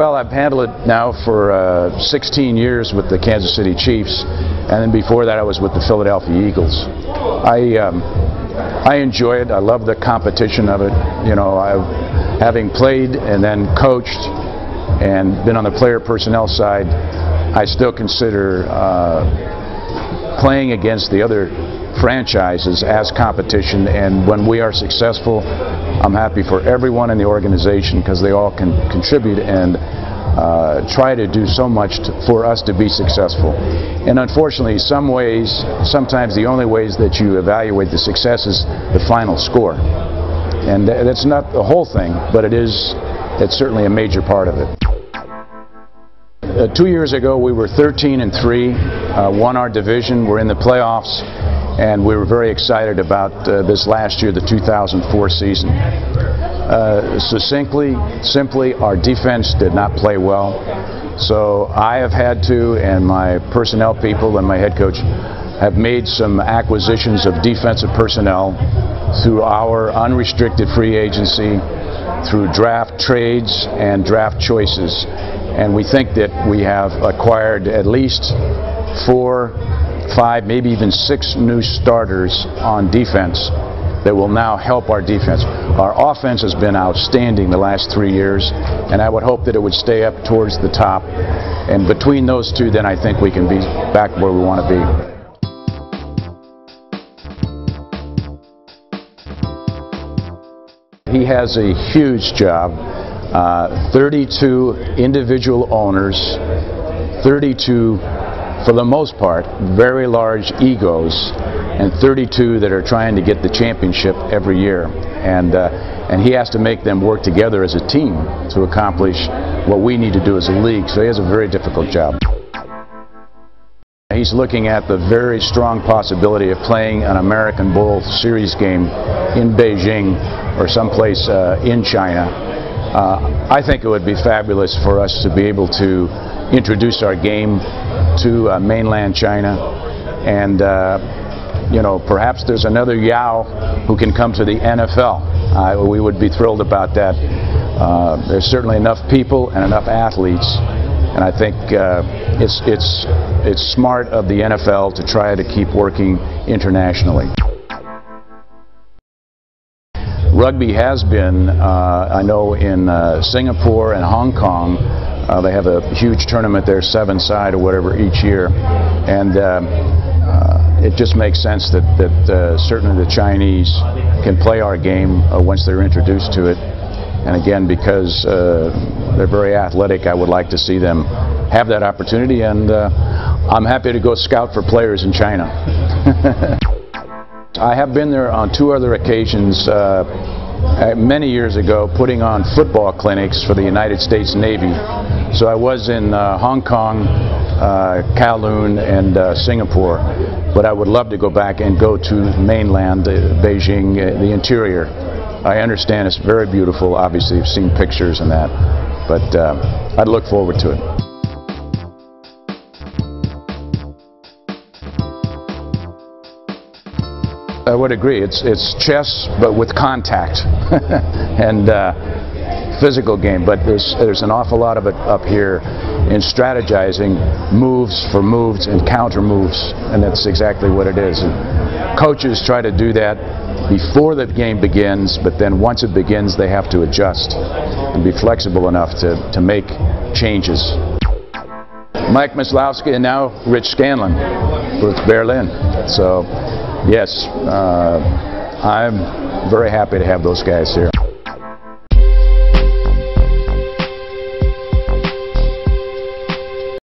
Well, I've handled it now for 16 years with the Kansas City Chiefs, and then before that I was with the Philadelphia Eagles. I enjoy it. I love the competition of it. You know, having played and then coached and been on the player personnel side, I still consider playing against the other franchises as competition, and when we are successful, I'm happy for everyone in the organization because they all can contribute and try to do so much for us to be successful. And unfortunately, sometimes the only ways that you evaluate the success is the final score. And that's not the whole thing, but it's certainly a major part of it. 2 years ago, we were 13-3, won our division, we're in the playoffs, and we were very excited about this last year, the 2004 season. Simply, our defense did not play well. So I have had to, and my personnel people and my head coach have made some acquisitions of defensive personnel through our unrestricted free agency, through draft trades and draft choices. And we think that we have acquired at least 4, 5, maybe even 6 new starters on defense that will now help our defense. Our offense has been outstanding the last 3 years, and I would hope that it would stay up towards the top. And between those two, then I think we can be back where we want to be. He has a huge job. 32 individual owners, 32 for the most part very large egos, and 32 that are trying to get the championship every year, and he has to make them work together as a team to accomplish what we need to do as a league. So he has a very difficult job. He's looking at the very strong possibility of playing an American Bowl series game in Beijing or someplace in China. I think it would be fabulous for us to be able to introduce our game to mainland China, and you know, perhaps there's another Yao who can come to the NFL. We would be thrilled about that. There's certainly enough people and enough athletes, and I think it's smart of the NFL to try to keep working internationally. Rugby has been, I know, in Singapore and Hong Kong. They have a huge tournament there, 7-side or whatever, each year, and it just makes sense that certainly the Chinese can play our game once they're introduced to it. And again, because they're very athletic, I would like to see them have that opportunity, and I'm happy to go scout for players in China. I have been there on 2 other occasions many years ago, putting on football clinics for the United States Navy. So I was in Hong Kong, Kowloon, and Singapore, but I would love to go back and go to mainland Beijing, the interior. I understand it's very beautiful. Obviously, you've seen pictures and that, but I'd look forward to it. I would agree. It's chess, but with contact and physical game. But there's an awful lot of it up here in strategizing moves for moves and counter moves, and that's exactly what it is. And coaches try to do that before the game begins, but then once it begins, they have to adjust and be flexible enough to make changes. Mike Myslowski and now Rich Scanlon with Berlin. So yes, I'm very happy to have those guys here.